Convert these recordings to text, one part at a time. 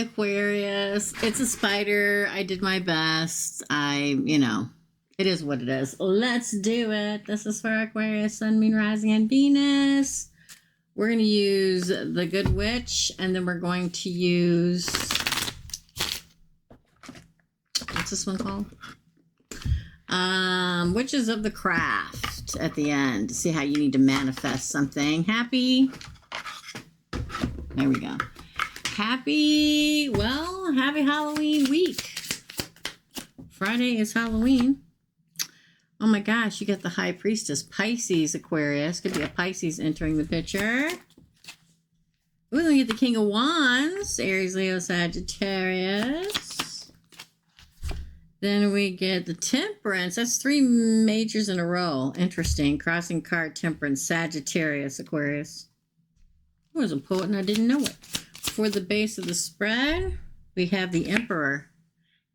Aquarius. It's a spider. I did my best. It is what it is. Let's do it. This is for Aquarius, Sun, Moon, Rising, and Venus. We're going to use the Good Witch, and then we're going to use, what's this one called? Witches of the Craft at the end to see how you need to manifest something. Happy. There we go. Happy Halloween week. Friday is Halloween. Oh my gosh, you got the High Priestess, Pisces, Aquarius. Could be a Pisces entering the picture. Ooh, then we get the King of Wands, Aries, Leo, Sagittarius. Then we get the Temperance. That's 3 majors in a row. Interesting. Crossing card, Temperance, Sagittarius, Aquarius. I was a poet and I didn't know it. For the base of the spread, we have the Emperor,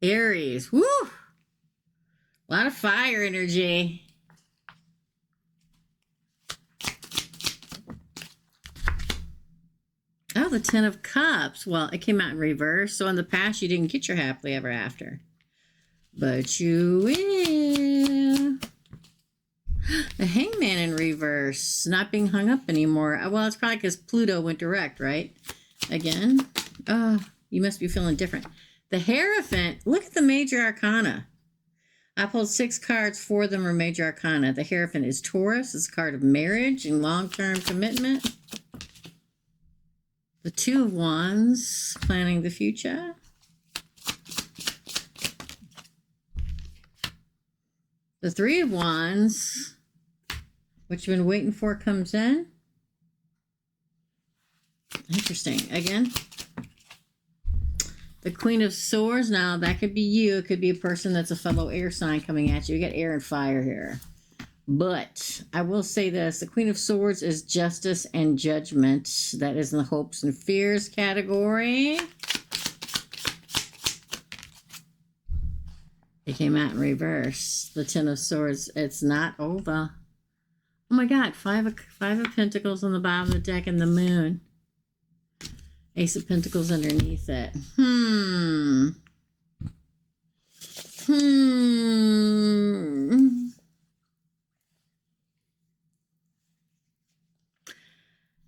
Aries. Woo! A lot of fire energy. Oh, the 10 of Cups. Well, it came out in reverse. So in the past, you didn't get your happily ever after. But you will. The Hangman in reverse. Not being hung up anymore. Well, it's probably because Pluto went direct, right? Again. Oh, you must be feeling different. The Hierophant. Look at the major arcana. I pulled 6 cards. 4 of them are major arcana. The Hierophant is Taurus. It's a card of marriage and long-term commitment. The 2 of Wands, planning the future. The 3 of Wands, what you've been waiting for, comes in. Interesting. Again, the Queen of Swords. Now, that could be you. It could be a person that's a fellow air sign coming at you. You got air and fire here. But I will say this. The Queen of Swords is justice and judgment. That is in the hopes and fears category. It came out in reverse. The 10 of Swords. It's not over. Oh my God. Five of Pentacles on the bottom of the deck and the Moon. Ace of Pentacles underneath it.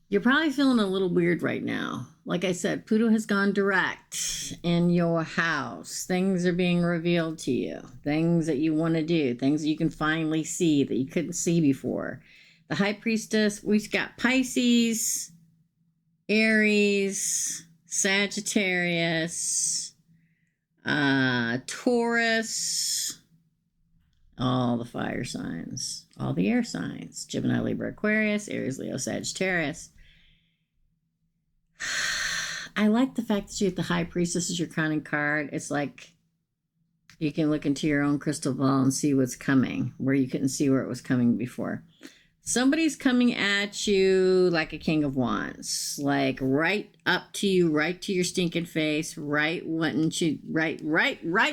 You're probably feeling a little weird right now. Like I said, Pluto has gone direct in your house. Things are being revealed to you. Things that you want to do. Things that you can finally see that you couldn't see before. The High Priestess, we've got Pisces, Aries, Sagittarius, Taurus, all the fire signs, all the air signs, Gemini, Libra, Aquarius, Aries, Leo, Sagittarius. I like the fact that you get the High Priestess as your crowning card. It's like you can look into your own crystal ball and see what's coming, where you couldn't see where it was coming before. Somebody's coming at you like a King of Wands, like right up to you, right to your stinking face, right in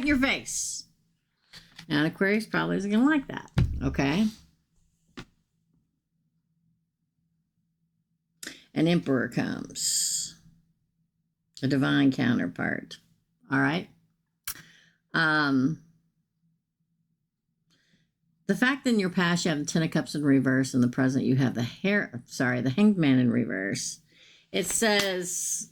your face. Now, Aquarius probably isn't going to like that, okay? An Emperor comes, a divine counterpart, all right? The fact that in your past you have the 10 of Cups in reverse, in the present you have the Hanged Man in reverse. It says,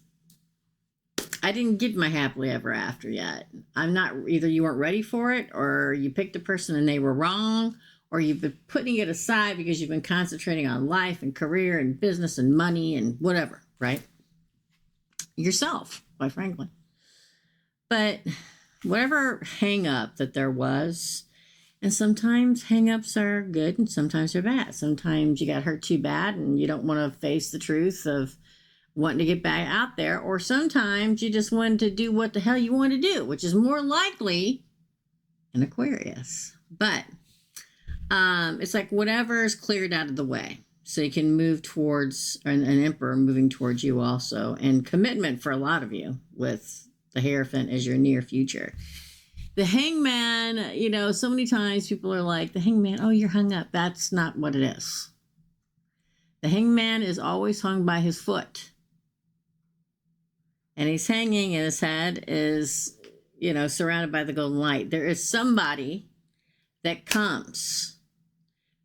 I didn't give my happily ever after yet. I'm not, either you weren't ready for it, or you picked a person and they were wrong, or you've been putting it aside because you've been concentrating on life and career and business and money and whatever, right? Yourself, quite frankly. But whatever hang up that there was, and sometimes hang-ups are good and sometimes they're bad. Sometimes you got hurt too bad and you don't want to face the truth of wanting to get back out there. Or sometimes you just wanted to do what the hell you want to do, which is more likely an Aquarius. But it's like whatever's cleared out of the way. So you can move towards an Emperor moving towards you also. And commitment for a lot of you with the Hierophant as your near future. The Hangman, you know, so many times people are like, the Hangman, oh, you're hung up. That's not what it is. The Hangman is always hung by his foot. And he's hanging, and his head is, you know, surrounded by the golden light. There is somebody that comes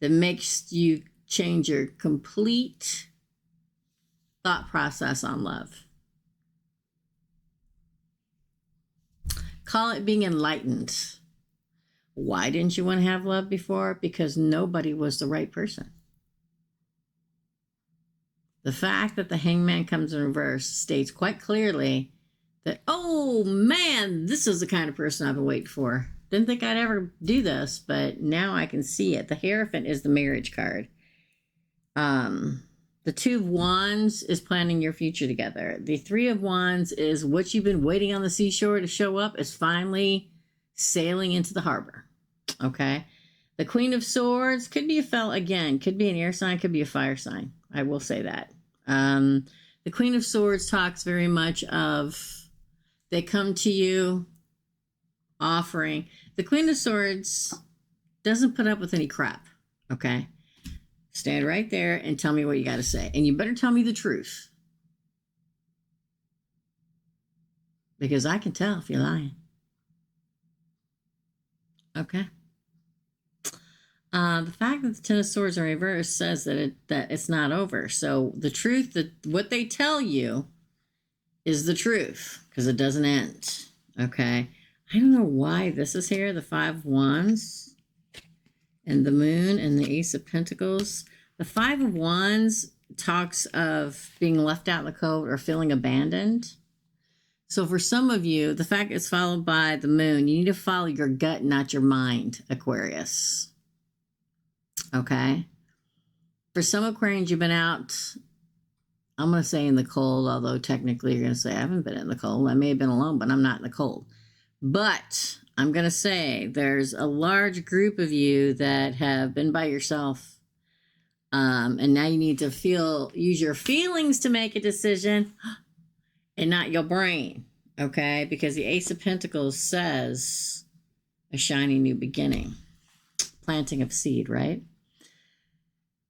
that makes you change your complete thought process on love. Call it being enlightened. Why didn't you want to have love before? Because nobody was the right person. The fact that the hangman comes in reverse states quite clearly that, oh man, this is the kind of person I've been waiting for. Didn't think I'd ever do this, but now I can see it. The Hierophant is the marriage card. The Two of Wands is planning your future together. The Three of Wands is what you've been waiting on the seashore to show up is finally sailing into the harbor. Okay. The Queen of Swords could be could be an air sign, could be a fire sign. I will say that. The Queen of Swords talks very much of they come to you offering. The Queen of Swords doesn't put up with any crap. Okay. Stand right there and tell me what you got to say. And you better tell me the truth. Because I can tell if you're lying. Okay. The fact that the Ten of Swords in reverse says that it's not over. So the truth, that what they tell you is the truth, because it doesn't end. Okay. I don't know why this is here. The Five of Wands and the Moon and the Ace of Pentacles. The Five of Wands talks of being left out in the cold or feeling abandoned. So for some of you, the fact it's followed by the Moon, you need to follow your gut, not your mind, Aquarius. Okay. For some Aquarians, you've been out, I'm going to say in the cold, although technically you're going to say, I haven't been in the cold. I may have been alone, but I'm not in the cold. But I'm going to say there's a large group of you that have been by yourself. And now you need to use your feelings to make a decision and not your brain. Okay. Because the Ace of Pentacles says a shiny new beginning, planting of seed, right?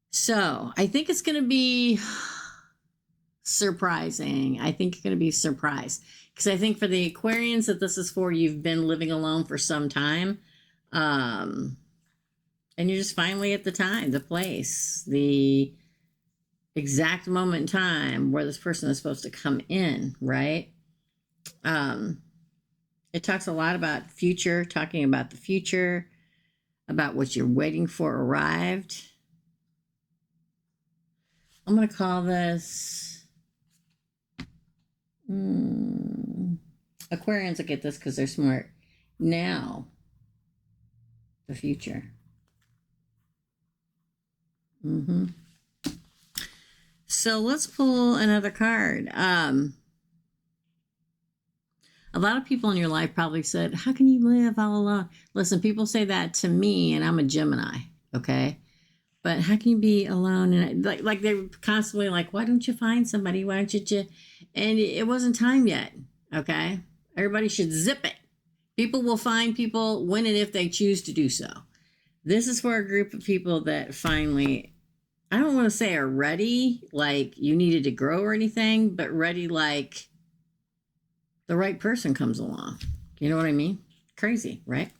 So I think it's going to be surprising. I think you're going to be surprised. Because I think for the Aquarians that this is for, you've been living alone for some time. And you're just finally at the place, the exact moment in time where this person is supposed to come in, right? It talks a lot about future, talking about the future, about what you're waiting for arrived. I'm going to call this... Aquarians will get this because they're smart. Now, the future. So let's pull another card. A lot of people in your life probably said, how can you live all alone? Listen, people say that to me, and I'm a Gemini, okay? But how can you be alone? And like they're constantly like, why don't you find somebody? Why don't you? And it wasn't time yet, okay? Everybody should zip it. People will find people when and if they choose to do so. This is for a group of people that finally, I don't want to say are ready, like you needed to grow or anything, but ready like the right person comes along. You know what I mean? Crazy, right?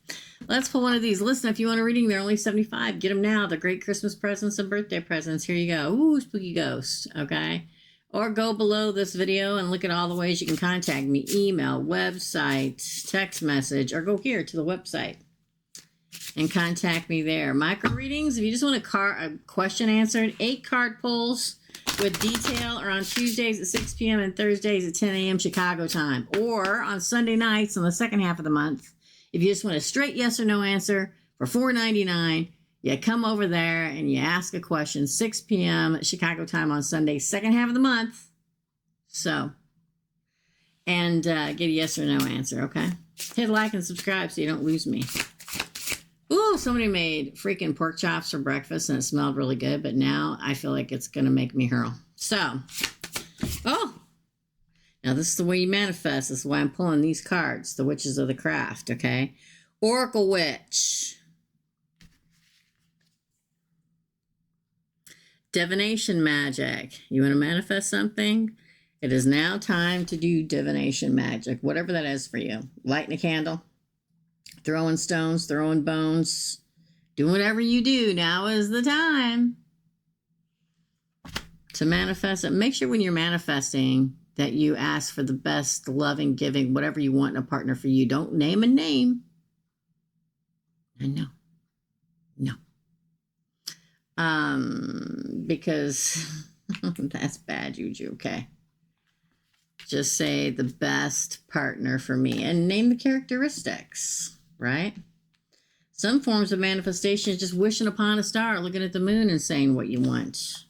Let's pull one of these. Listen, if you want a reading, they're only $75. Get them now. The great Christmas presents and birthday presents. Here you go. Ooh, spooky ghost. Okay. Or go below this video and look at all the ways you can contact me. Email, website, text message, or go here to the website and contact me there. Micro readings, if you just want a question answered, 8 card pulls with detail are on Tuesdays at 6 p.m. and Thursdays at 10 a.m. Chicago time. Or on Sunday nights on the second half of the month. If you just want a straight yes or no answer for $4.99, you come over there and you ask a question, 6 p.m. Chicago time on Sunday, second half of the month. So, and get a yes or no answer, okay? Hit like and subscribe so you don't lose me. Ooh, somebody made freaking pork chops for breakfast and it smelled really good, but now I feel like it's going to make me hurl. So, now this is the way you manifest. This is why I'm pulling these cards, the Witches of the Craft, okay? Oracle Witch. Divination magic. You want to manifest something? It is now time to do divination magic, whatever that is for you. Lighting a candle, throwing stones, throwing bones, do whatever you do. Now is the time to manifest it. Make sure when you're manifesting that you ask for the best, loving, giving, whatever you want in a partner for you. Don't name a name. No. Because that's bad juju, okay? Just say the best partner for me and name the characteristics, right? Some forms of manifestation is just wishing upon a star, looking at the moon and saying what you want.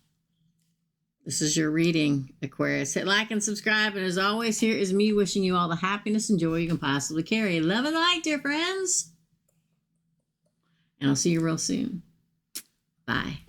This is your reading, Aquarius. Hit like and subscribe. And as always, here is me wishing you all the happiness and joy you can possibly carry. Love and light, dear friends. And I'll see you real soon. Bye.